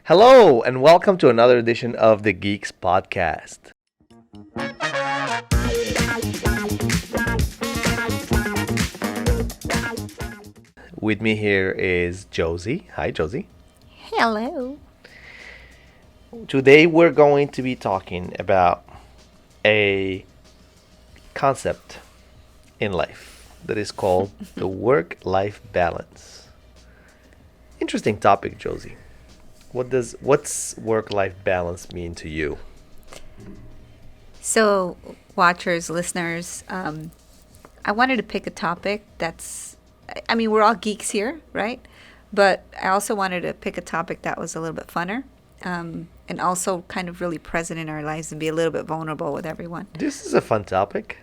Hello, and welcome to another edition of the Geeks podcast. With me here is Josie. Hi, Josie. Hello. Today we're going to be talking about a concept in life that is called the work-life balance. Interesting topic, Josie. What's work-life balance mean to you? So, watchers, listeners, I wanted to pick a topic we're all geeks here, right? But I also wanted to pick a topic that was a little bit funner and also kind of really present in our lives and be a little bit vulnerable with everyone. This is a fun topic.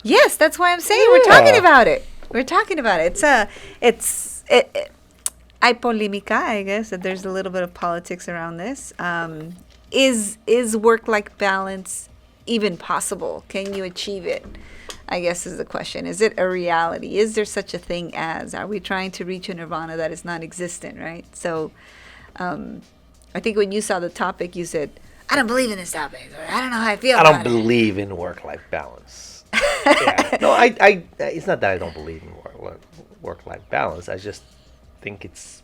Yes, that's why I'm saying we're talking about it. We're talking about it. Hay polímica, I guess, that there's a little bit of politics around this. Is work-life balance even possible? Can you achieve it? I guess is the question. Is it a reality? Is there such a thing as? Are we trying to reach a nirvana that is non-existent, right? So I think when you saw the topic, you said, I don't believe in this topic, or I don't know how I feel I about don't believe in work-life balance. Yeah. No, I. It's not that I don't believe in work-life balance. I just think it's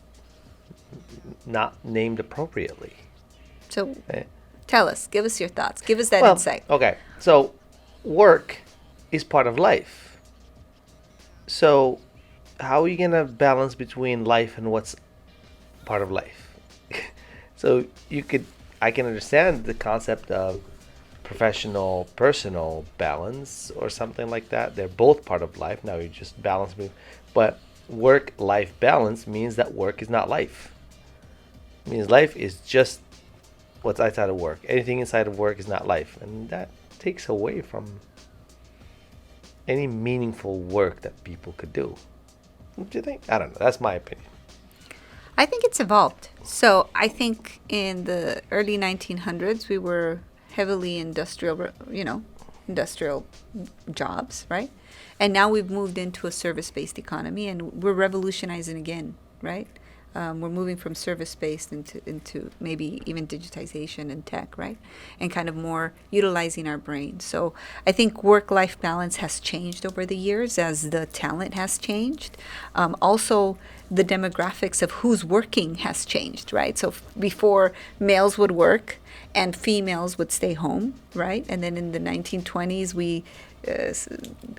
not named appropriately. So tell us, give us your thoughts, give us that insight. Okay, so work is part of life. So how are you gonna balance between life and what's part of life? So I can understand the concept of professional personal balance or something like that. They're both part of life. Now you just balance me, but work life balance means that work is not life. It means life is just what's outside of work. Anything inside of work is not life, and that takes away from any meaningful work that people could do. What do you think? I don't know. That's my opinion. I think it's evolved. So I think in the early 1900s, we were heavily industrial jobs, right? And now we've moved into a service-based economy, and we're revolutionizing again, right? We're moving from service-based into maybe even digitization and tech, right? And kind of more utilizing our brain. So I think work-life balance has changed over the years as the talent has changed. Also, the demographics of who's working has changed, right? So before, males would work and females would stay home, right? And then in the 1920s, we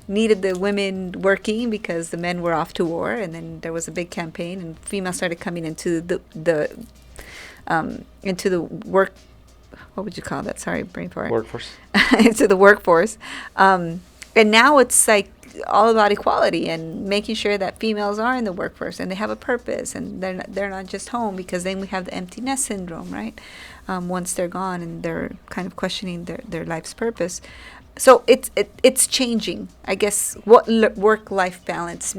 needed the women working because the men were off to war, and then there was a big campaign, and females started coming into the work. What would you call that? Sorry, brain fart. Workforce. Into the workforce, and now it's like all about equality and making sure that females are in the workforce and they have a purpose and they're not just home, because then we have the empty nest syndrome, right? Once they're gone and they're kind of questioning their life's purpose. So it's changing. I guess what work-life balance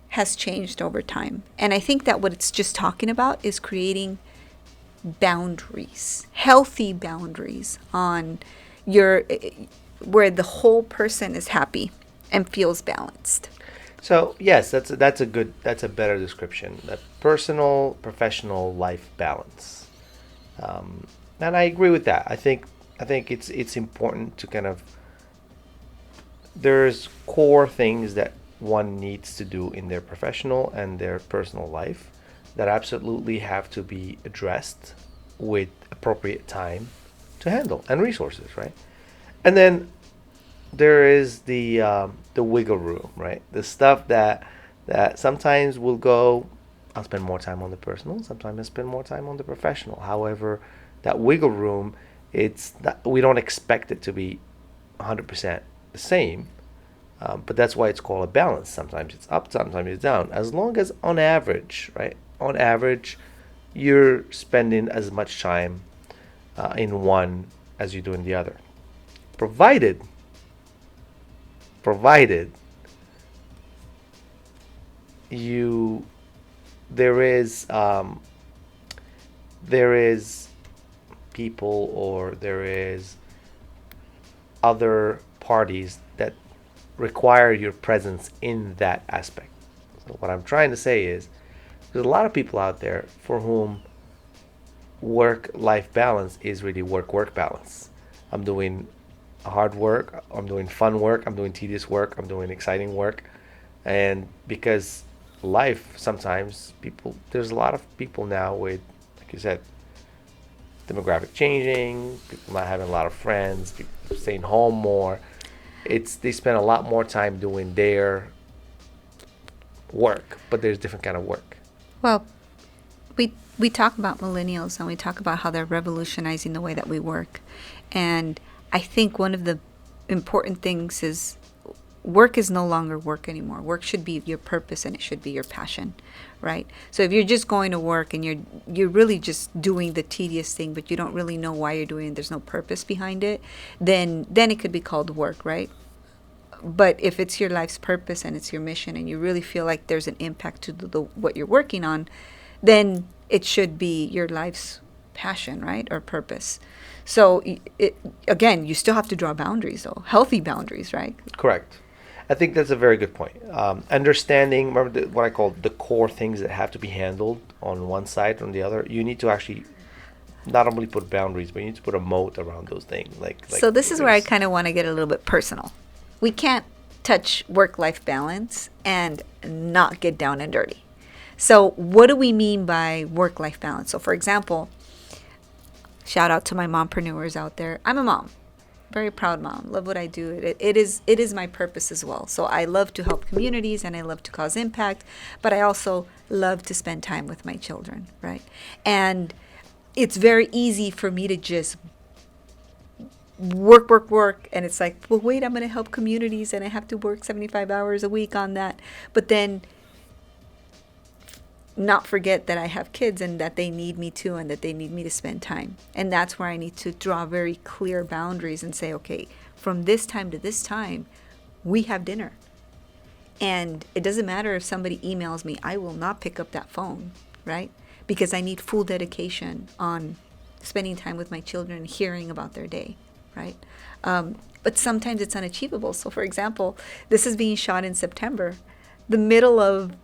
has changed over time. And I think that what it's just talking about is creating boundaries, healthy boundaries on where the whole person is happy and feels balanced. So yes, that's a better description. The personal professional life balance, and I agree with that. I think it's important to kind of, there's core things that one needs to do in their professional and their personal life that absolutely have to be addressed with appropriate time to handle and resources, right? And then there is the wiggle room, right? The stuff that sometimes will go, I'll spend more time on the personal, sometimes I spend more time on the professional. However, that wiggle room, we don't expect it to be 100% the same, but that's why it's called a balance. Sometimes it's up, sometimes it's down. As long as on average, right? On average, you're spending as much time in one as you do in the other, provided you there is people, or there is other parties that require your presence in that aspect. So what I'm trying to say is there's a lot of people out there for whom work-life balance is really work-work balance. I'm doing hard work, I'm doing fun work, I'm doing tedious work, I'm doing exciting work. And because life sometimes people there's a lot of people now with, like you said, demographic changing, people not having a lot of friends, people staying home more. It's they spend a lot more time doing their work, but there's different kind of work. Well, we talk about millennials and we talk about how they're revolutionizing the way that we work. And I think one of the important things is work is no longer work anymore. Work should be your purpose and it should be your passion, right? So if you're just going to work and you're really just doing the tedious thing, but you don't really know why you're doing it, there's no purpose behind it, then it could be called work, right? But if it's your life's purpose and it's your mission and you really feel like there's an impact to the what you're working on, then it should be your life's passion, right? Or purpose. So again, you still have to draw boundaries though, healthy boundaries, right? Correct. I think that's a very good point. Understanding, remember what I call the core things that have to be handled on one side, on the other. You need to actually not only put boundaries, but you need to put a moat around those things. So this is where I kind of want to get a little bit personal. We can't touch work-life balance and not get down and dirty. So what do we mean by work-life balance? So for example, shout out to my mompreneurs out there. I'm a mom, very proud mom. Love what I do. It is my purpose as well. So I love to help communities and I love to cause impact, but I also love to spend time with my children, right? And it's very easy for me to just work, and it's like, well, wait, I'm going to help communities and I have to work 75 hours a week on that. But then not forget that I have kids and that they need me too and that they need me to spend time. And that's where I need to draw very clear boundaries and say, okay, from this time to this time, we have dinner. And it doesn't matter if somebody emails me, I will not pick up that phone, right? Because I need full dedication on spending time with my children and hearing about their day, right? But sometimes it's unachievable. So for example, this is being shot in September, the middle of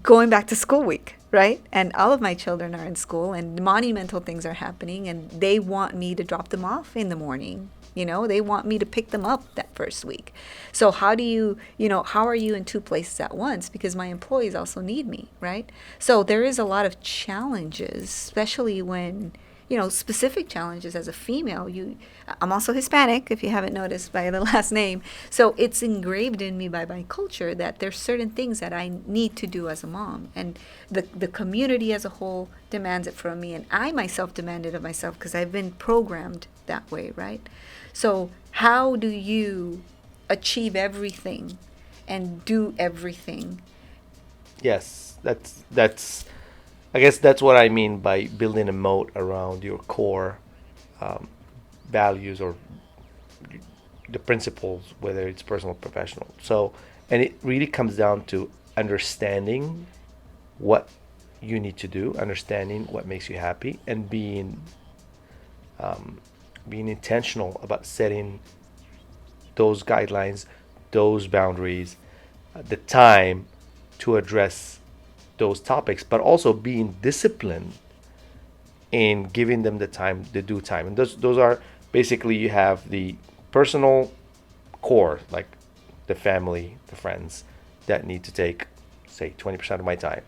going back to school week, right? And all of my children are in school and monumental things are happening and they want me to drop them off in the morning. You know, they want me to pick them up that first week. So how do how are you in two places at once? Because my employees also need me, right? So there is a lot of challenges, especially when, specific challenges as a female. I'm also Hispanic, if you haven't noticed by the last name. So it's engraved in me by my culture that there's certain things that I need to do as a mom. And the community as a whole demands it from me. And I myself demand it of myself because I've been programmed that way, right? So how do you achieve everything and do everything? Yes, that's I guess that's what I mean by building a moat around your core values or the principles, whether it's personal or professional. So, and it really comes down to understanding what you need to do, understanding what makes you happy, and being intentional about setting those guidelines, those boundaries, the time to address those topics, but also being disciplined in giving them the time, the due time. And those are basically, you have the personal core, like the family, the friends that need to take, say, 20% of my time.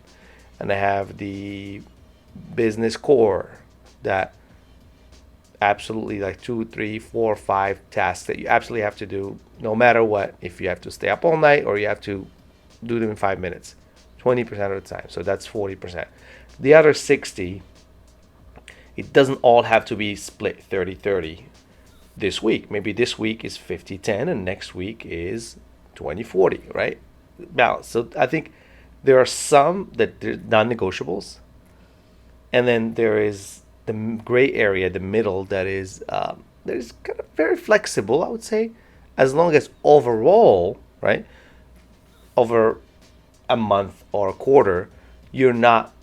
And I have the business core that absolutely, like 2, 3, 4, 5 tasks that you absolutely have to do no matter what. If you have to stay up all night or you have to do them in 5 minutes, 20% of the time. So that's 40%. The other 60, it doesn't all have to be split 30-30 this week. Maybe this week is 50-10 and next week is 20-40, right? Balance. So I think there are some that they're non-negotiables, and then there is the gray area, the middle, that is kind of very flexible, I would say, as long as overall, right, over a month or a quarter, you're not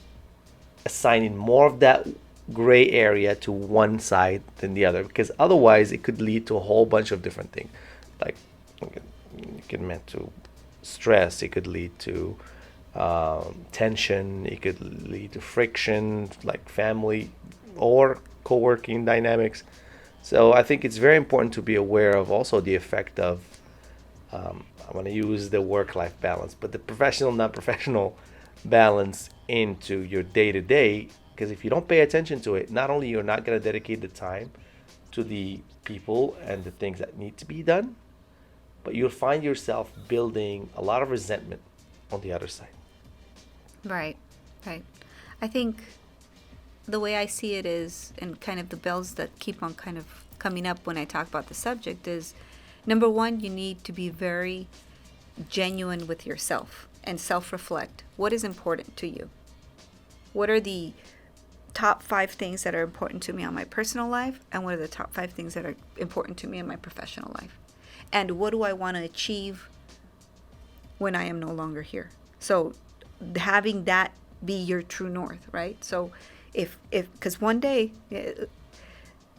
assigning more of that gray area to one side than the other, because otherwise it could lead to a whole bunch of different things. Like it can lead to stress, it could lead to tension, it could lead to friction, like family or co-working dynamics. So I think it's very important to be aware of also the effect of, I want to use the work-life balance, but the professional, non-professional balance into your day-to-day. Because if you don't pay attention to it, not only you're not going to dedicate the time to the people and the things that need to be done, but you'll find yourself building a lot of resentment on the other side. Right, right. I think the way I see it is, and kind of the bells that keep on kind of coming up when I talk about the subject is, number one, you need to be very genuine with yourself and self-reflect. What is important to you? What are the top 5 things that are important to me on my personal life, and what are the top 5 things that are important to me in my professional life? And what do I want to achieve when I am no longer here? So having that be your true north, right? So if because one day,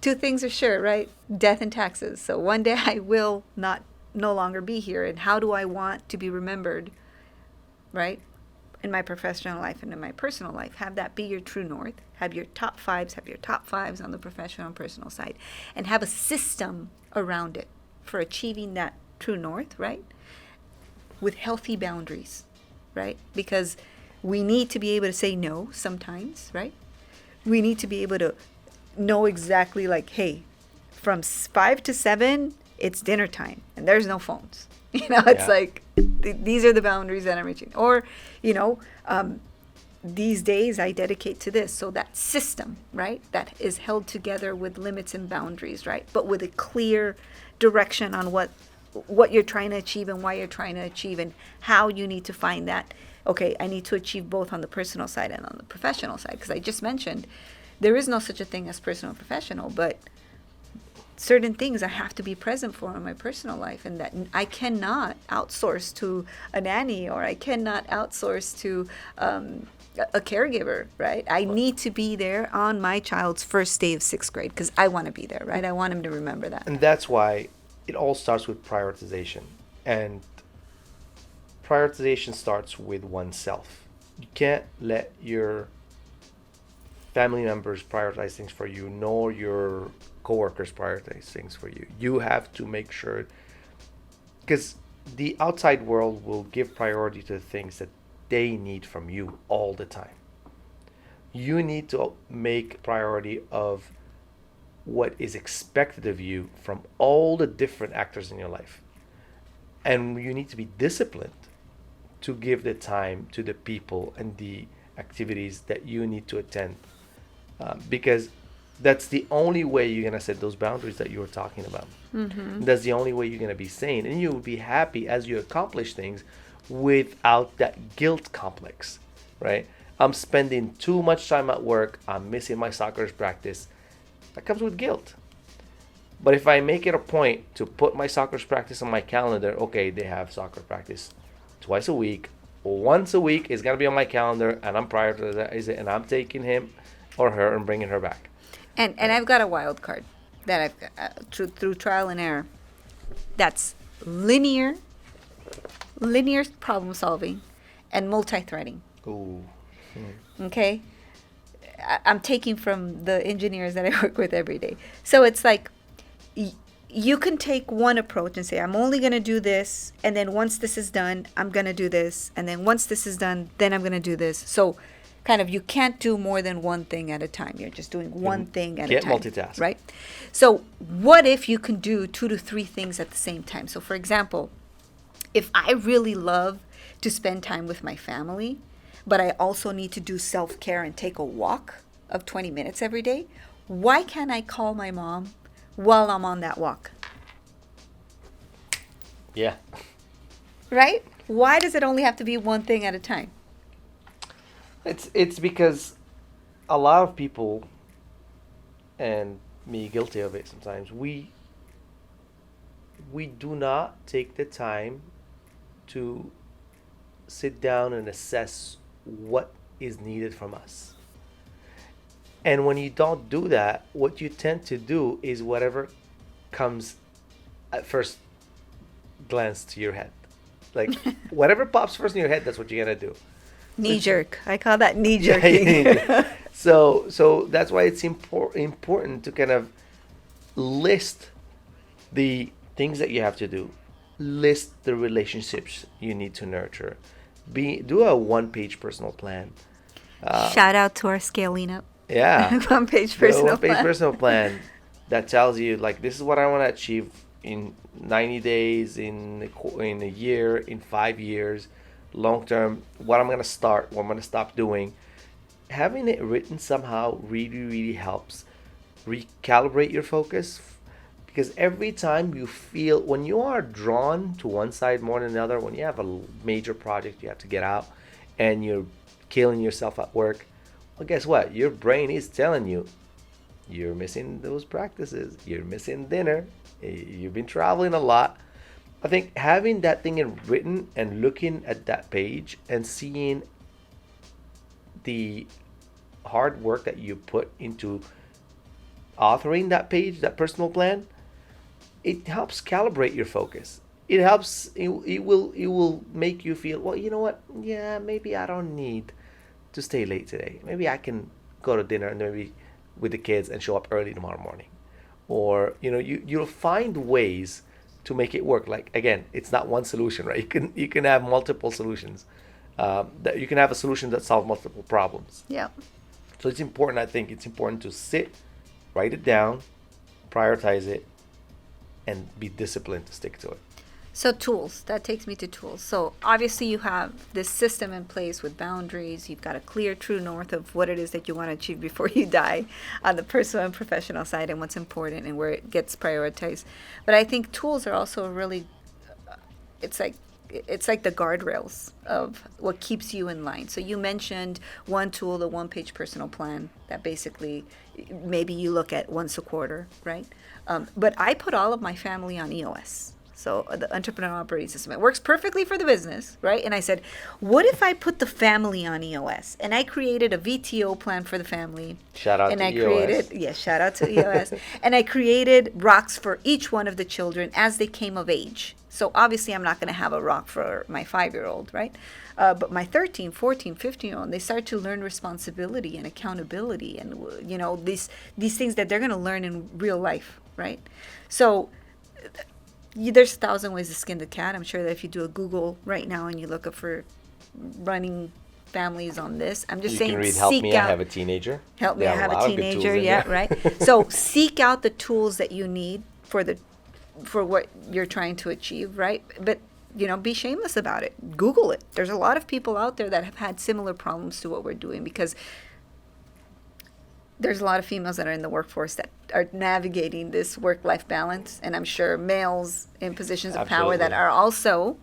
2 things are sure, right? Death and taxes. So one day I will no longer be here, and how do I want to be remembered, right? In my professional life and in my personal life. Have that be your true north. Have your top 5s on the professional and personal side, and have a system around it for achieving that true north, right? With healthy boundaries, right? Because we need to be able to say no sometimes, right? We need to be able to know exactly, like, hey, from 5 to 7, it's dinner time and there's no phones. It's Yeah. like, these are the boundaries that I'm reaching. Or, these days I dedicate to this. So that system, right, that is held together with limits and boundaries, right? But with a clear direction on what you're trying to achieve and why you're trying to achieve, and how you need to find that. Okay, I need to achieve both on the personal side and on the professional side. Because I just mentioned, there is no such a thing as personal and professional, but certain things I have to be present for in my personal life, and that I cannot outsource to a nanny, or I cannot outsource to a caregiver, right? I need to be there on my child's first day of 6th grade because I want to be there, right? I want him to remember that. And that's why it all starts with prioritization. And prioritization starts with oneself. You can't let your family members prioritize things for you, nor your coworkers prioritize things for you. You have to make sure, because the outside world will give priority to the things that they need from you all the time. You need to make priority of what is expected of you from all the different actors in your life. And you need to be disciplined to give the time to the people and the activities that you need to attend, because that's the only way you're going to set those boundaries that you were talking about. Mm-hmm. That's the only way you're going to be sane, and you will be happy as you accomplish things without that guilt complex, right? I'm spending too much time at work, I'm missing my soccer practice. That comes with guilt. But if I make it a point to put my soccer practice on my calendar, okay, they have soccer practice twice a week, once a week is going to be on my calendar, and I'm prioritizing it, and I'm taking him or her and bringing her back. And I've got a wild card that I've through trial and error. That's linear problem solving, and multi-threading. Ooh. Okay, I'm taking from the engineers that I work with every day. So it's like, you can take one approach and say, I'm only going to do this, and then once this is done, I'm going to do this, and then once this is done, then I'm going to do this. So kind of, you can't do more than one thing at a time. You're just doing one thing at a time. Can't multitask. Right? So what if you can do 2 to 3 things at the same time? So for example, if I really love to spend time with my family, but I also need to do self-care and take a walk of 20 minutes every day, why can't I call my mom while I'm on that walk? Yeah. Right? Why does it only have to be one thing at a time? It's because a lot of people, and me guilty of it sometimes, we do not take the time to sit down and assess what is needed from us. And when you don't do that, what you tend to do is whatever comes at first glance to your head. Like, whatever pops first in your head, that's what you're going to do. Knee jerk. I call that knee Yeah, jerking. so that's why it's important to kind of list the things that you have to do, list the relationships you need to nurture, be do a one-page personal plan. Shout out to our scaling up Yeah, one page the personal one-page plan. personal plan that tells you like this is what I want to achieve in 90 days, in a year, in 5 years, long term. What I'm gonna start, what I'm gonna stop doing. Having it written somehow really helps recalibrate your focus, because every time you feel when you are drawn to one side more than another, when you have a major project you have to get out and you're killing yourself at work, well, guess what, your brain is telling you you're missing those practices, you're missing dinner, you've been traveling a lot. I think having that thing in written and looking at that page and seeing the hard work that you put into authoring that page, that personal plan, it helps calibrate your focus. It helps. It will make you feel, well, you know what? Yeah, maybe I don't need to stay late today. Maybe I can go to dinner and maybe with the kids and show up early tomorrow morning. Or you'll find ways to make it work. Like again, it's not one solution, right? You can have multiple solutions. That you can have a solution that solves multiple problems. Yeah. So it's important. I think it's important to sit, write it down, prioritize it, and be disciplined to stick to it. So tools, that takes me to tools. So obviously you have this system in place with boundaries. You've got a clear, true north of what it is that you want to achieve before you die on the personal and professional side, and what's important and where it gets prioritized. But I think tools are also really, it's like the guardrails of what keeps you in line. So you mentioned one tool, the one-page personal plan, that basically maybe you look at once a quarter, right? But I put all of my family on EOS. So the entrepreneur operating system, it works perfectly for the business, right? And I said, what if I put the family on EOS? And I created a VTO plan for the family. Shout out And to I EOS. created, yes, shout out to EOS. And I created rocks for each one of the children as they came of age. So obviously I'm not going to have a rock for my 5-year-old, right? But my 13, 14, 15-year-old, they start to learn responsibility and accountability and, these things that they're going to learn in real life, right? So there's 1,000 ways to skin the cat. I'm sure that if you do a Google right now and you look up for running families on this, I'm just You saying, can read "Help seek Me, out. I Have a Teenager." Help They me, I have have a a lot of good tools teenager. in Yeah, there. right. So seek out the tools that you need for what you're trying to achieve, right? But be shameless about it. Google it. There's a lot of people out there that have had similar problems to what we're doing, because there's a lot of females that are in the workforce that are navigating this work-life balance, and I'm sure males in positions of power that Absolutely. are also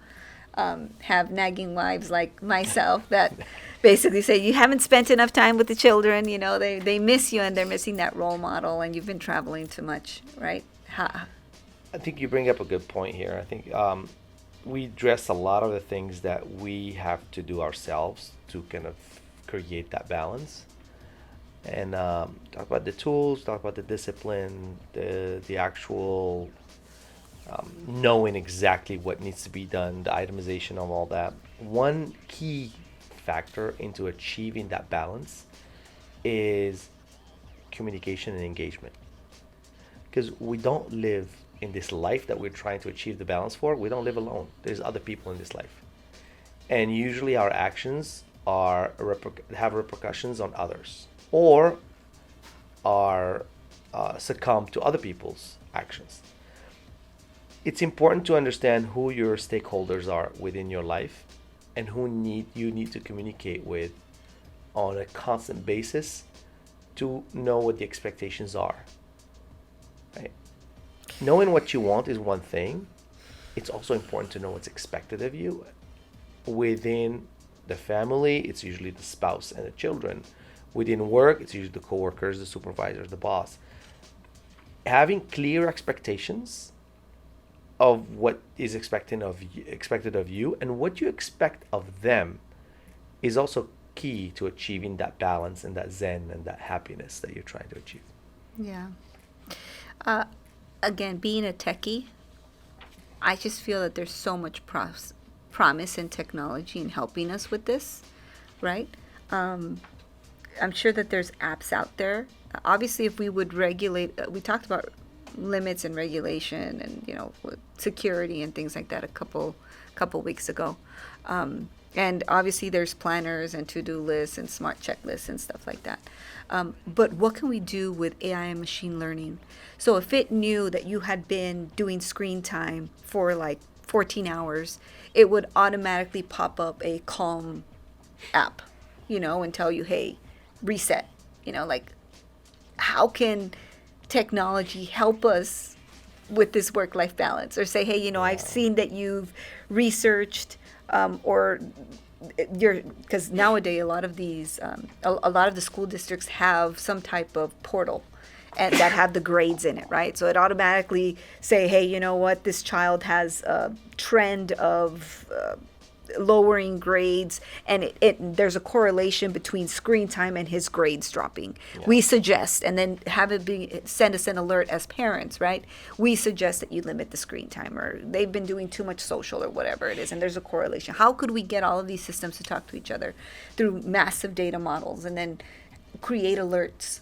have nagging wives like myself that basically say you haven't spent enough time with the children. They miss you and they're missing that role model, and you've been traveling too much, right? I think you bring up a good point here. I think we address a lot of the things that we have to do ourselves to kind of create that balance, and talk about the tools, talk about the discipline, the actual knowing exactly what needs to be done, the itemization of all that. One key factor into achieving that balance is communication and engagement, because we don't live in this life that we're trying to achieve the balance for. We don't live alone. There's other people in this life, and usually our actions have repercussions on others, or are succumb to other people's actions. It's important to understand who your stakeholders are within your life, and who you need to communicate with on a constant basis to know what the expectations are. Right? Knowing what you want is one thing. It's also important to know what's expected of you. Within the family, it's usually the spouse and the children. Within work, it's usually the coworkers, the supervisors, the boss. Having clear expectations of what is expected of you and what you expect of them is also key to achieving that balance and that zen and that happiness that you're trying to achieve. Yeah. Uh, Again, being a techie, I just feel that there's so much promise in technology in helping us with this. right? I'm sure that there's apps out there. Obviously, if we would regulate, we talked about limits and regulation and with security and things like that a couple weeks ago. And obviously, there's planners and to-do lists and smart checklists and stuff like that. But what can we do with AI and machine learning? So if it knew that you had been doing screen time for like 14 hours, it would automatically pop up a calm app, and tell you, hey, reset. Like, how can technology help us with this work-life balance? Or say, hey, I've seen that you've researched, or because nowadays a lot of these, a lot of the school districts have some type of portal and that have the grades in it, right? So it automatically say, hey, you know what, this child has a trend of lowering grades, and there's a correlation between screen time and his grades dropping. Yeah. We suggest, and then have it send us an alert as parents, right? We suggest that you limit the screen time, or they've been doing too much social, or whatever it is, and there's a correlation. How could we get all of these systems to talk to each other through massive data models, and then create alerts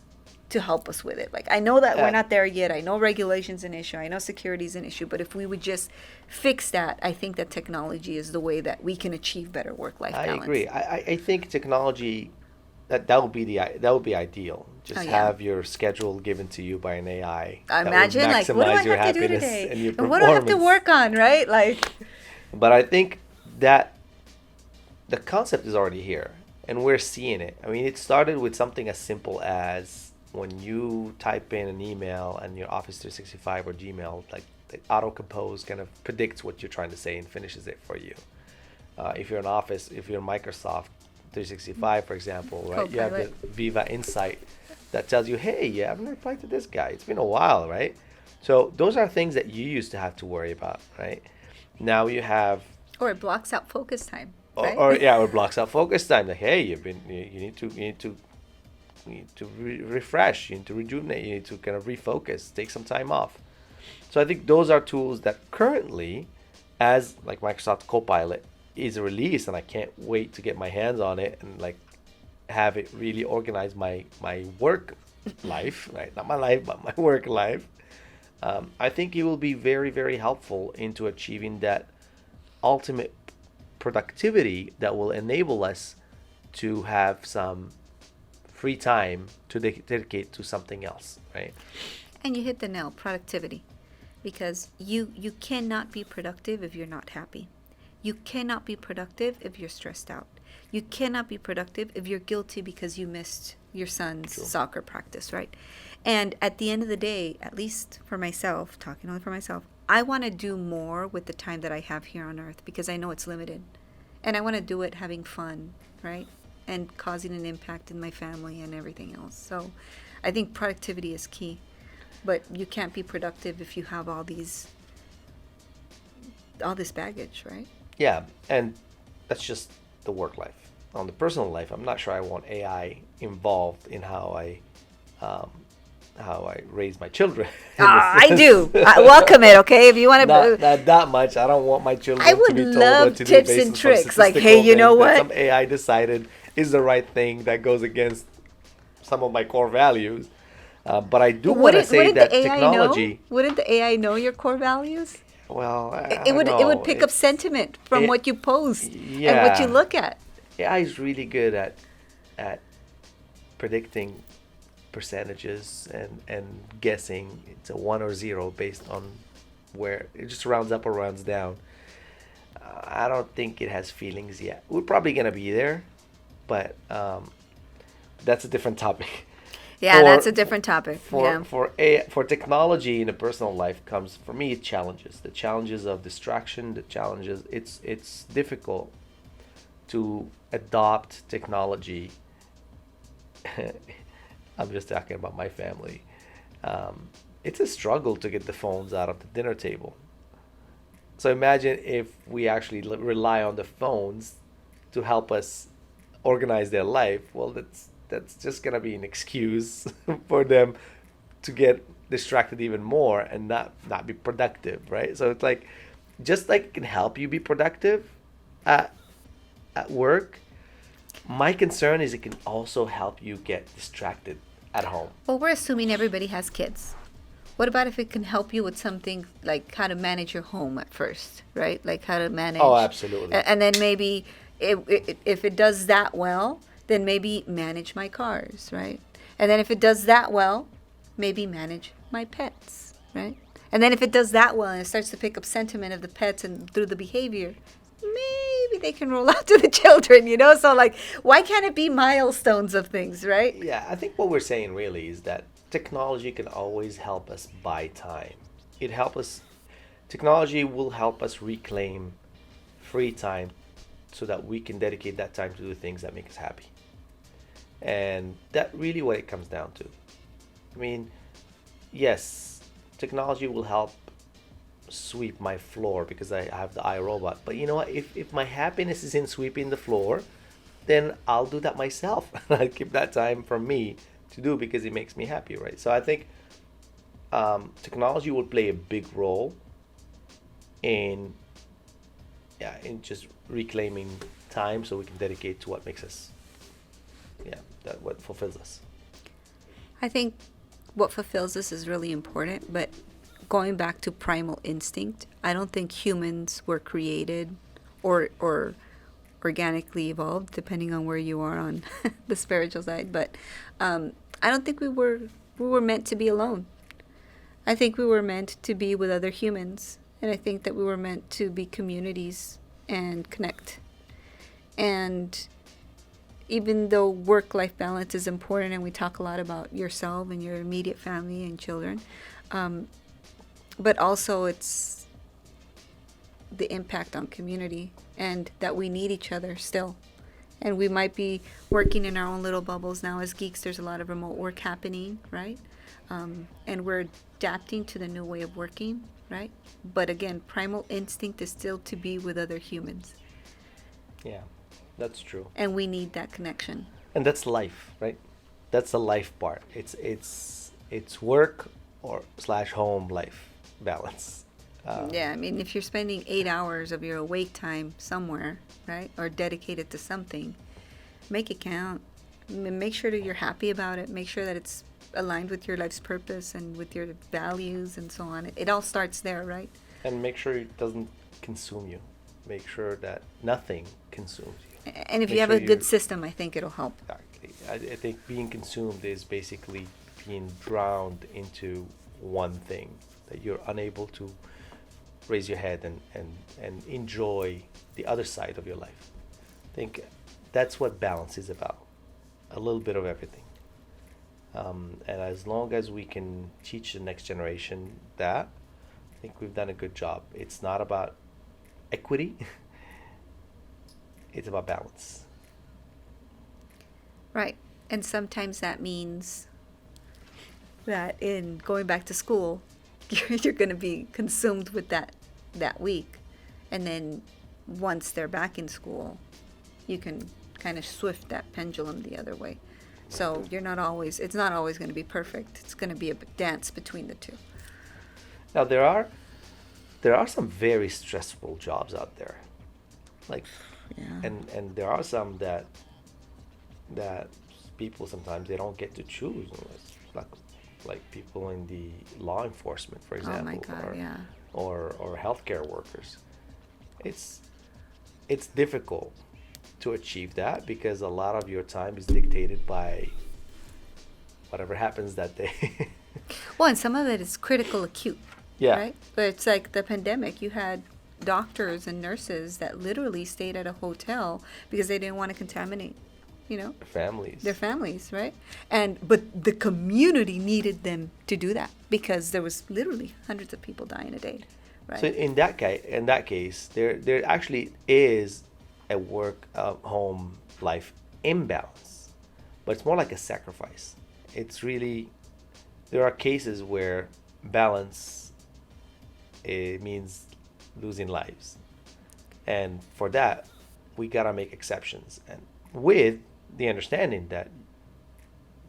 to help us with it? Like, I know that we're not there yet. I know regulation's an issue. I know security's an issue. But if we would just fix that, I think that technology is the way that we can achieve better work-life balance. I agree. I think technology that would be ideal. Just have your schedule given to you by an AI. Imagine, like, what do I have to do today? And what do I have to work on, right? Like. But I think that the concept is already here, and we're seeing it. I mean, it started with something as simple as when you type in an email and your Office 365 or Gmail, like the auto compose kind of predicts what you're trying to say and finishes it for you. If you're in Office, if you're in Microsoft 365, for example, right? Copilot. You have the Viva Insight that tells you, hey, you haven't replied to this guy. It's been a while, right? So those are things that you used to have to worry about, right? Now you have... Or it blocks out focus time, right? Or it blocks out focus time. Like, hey, you need to refresh, you need to rejuvenate, you need to kind of refocus, take some time off. So I think those are tools that currently, as like Microsoft Copilot is released, and I can't wait to get my hands on it and like have it really organize my work life, right? Not my life, but my work life. I think it will be very, very helpful into achieving that ultimate productivity that will enable us to have some free time to dedicate to something else, right? And you hit the nail, productivity. Because you cannot be productive if you're not happy. You cannot be productive if you're stressed out. You cannot be productive if you're guilty because you missed your son's soccer practice, right? And at the end of the day, at least for myself, talking only for myself, I want to do more with the time that I have here on earth because I know it's limited. And I want to do it having fun, right? And causing an impact in my family and everything else. So I think productivity is key. But you can't be productive if you have all this baggage, right? Yeah, and that's just the work life. On the personal life, I'm not sure I want AI involved in how I raise my children. I do. I welcome it, okay? If you want to... Not that much. I don't want my children I would to be told love what to do tips based and on tricks. Like, hey, you know what? Some AI decided is the right thing that goes against some of my core values. But I do want to say that technology... Wouldn't the AI know your core values? Well, it would pick up sentiment from what you post and what you look at. AI is really good at predicting percentages and guessing it's a 1 or 0 based on where it just rounds up or rounds down. I don't think it has feelings yet. We're probably gonna be there, but that's a different topic. Yeah, that's a different topic. For technology in a personal life comes, for me, challenges. The challenges of distraction, the challenges. It's difficult to adopt technology. I'm just talking about my family. It's a struggle to get the phones out of the dinner table. So imagine if we actually rely on the phones to help us organize their life. Well, that's just gonna be an excuse for them to get distracted even more and not be productive, right? So it's like, just like it can help you be productive at work, My concern is it can also help you get distracted at home. Well, we're assuming everybody has kids. What about if it can help you with something like how to manage your home at first, right? Like how to manage. Oh, absolutely. And then maybe if it does that well, then maybe manage my cars, right? And then if it does that well, maybe manage my pets, right? And then if it does that well and it starts to pick up sentiment of the pets and through the behavior, maybe they can roll out to the children, you know? So like, why can't it be milestones of things, right? Yeah, I think what we're saying really is that technology can always help us buy time. It help us Technology will help us reclaim free time so that we can dedicate that time to do things that make us happy. And that really what it comes down to. I mean, yes, technology will help sweep my floor because I have the iRobot. But you know what? If my happiness is in sweeping the floor, then I'll do that myself. I'll keep that time for me to do because it makes me happy, right? So I think technology will play a big role in in just reclaiming time so we can dedicate to what makes us that what fulfills us. I think what fulfills us is really important, but going back to primal instinct, I don't think humans were created or organically evolved, depending on where you are on the spiritual side. But I don't think we were meant to be alone. I think we were meant to be with other humans, and I think that we were meant to be communities and connect. And even though work-life balance is important, and we talk a lot about yourself and your immediate family and children, but also it's the impact on community and that we need each other still. And we might be working in our own little bubbles now. As geeks, there's a lot of remote work happening, right? And we're adapting to the new way of working, right? But again, primal instinct is still to be with other humans. Yeah, that's true. And we need that connection. And that's life, right? That's the life part. It's work or slash home life balance. Yeah, I mean, if you're spending 8 hours of your awake time somewhere, right, or dedicated to something, make it count. Make sure that you're happy about it. Make sure that it's aligned with your life's purpose and with your values and so on. It all starts there, right? And make sure it doesn't consume you. Make sure that nothing consumes you. And if Make you have sure a good system, I think it'll help. Exactly. I think being consumed is basically being drowned into one thing, that you're unable to raise your head and enjoy the other side of your life. I think that's what balance is about. A little bit of everything. And as long as we can teach the next generation that, I think we've done a good job. It's not about equity. It's about balance. Right. And sometimes that means that in going back to school, you're going to be consumed with that week. And then once they're back in school, you can kind of swift that pendulum the other way. So it's not always going to be perfect. It's going to be a dance between the two. Now there are some very stressful jobs out there. Like Yeah. and there are some that people sometimes they don't get to choose. Like people in the law enforcement, for example, Oh my God, yeah. or healthcare workers. It's difficult to achieve that because a lot of your time is dictated by whatever happens that day. Well, and some of it is critical acute. Yeah. Right? But it's like the pandemic. You had doctors and nurses that literally stayed at a hotel because they didn't want to contaminate, their families, right? But the community needed them to do that because there was literally hundreds of people dying a day, right? So in that case, there actually is a work home life imbalance, but it's more like a sacrifice. It's really there are cases where balance it means losing lives, and for that we gotta make exceptions, and with the understanding that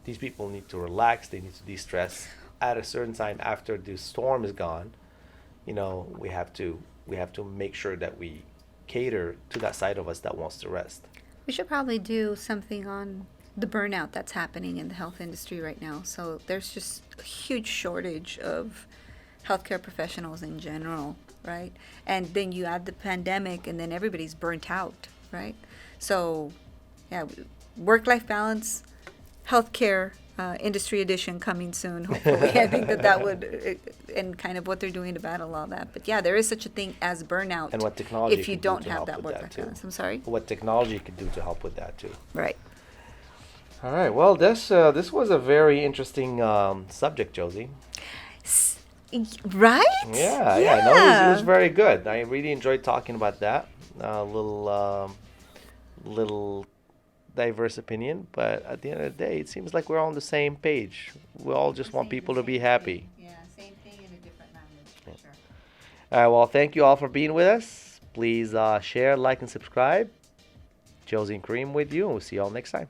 these people need to relax, they need to de-stress at a certain time after the storm is gone. We have to make sure that we cater to that side of us that wants to rest. We should probably do something on the burnout that's happening in the health industry right now. So there's just a huge shortage of healthcare professionals in general, right? And then you add the pandemic, and then everybody's burnt out, right? So, yeah, work-life balance, healthcare industry edition coming soon. Hopefully, I think that would, and kind of what they're doing to battle all that. But yeah, there is such a thing as burnout. And what technology if you could do don't to have help that with work-life that too. balance. I'm sorry. What technology could do to help with that too. Right. All right. Well, this was a very interesting subject, Josie. S- Right? Yeah. No, it was very good. I really enjoyed talking about that. Little diverse opinion, but at the end of the day, it seems like we're all on the same page. We all just want people to be happy. Yeah, same thing in a different language, for sure. All right. Well, thank you all for being with us. Please share, like, and subscribe. Josie and Kareem with you, and we'll see you all next time.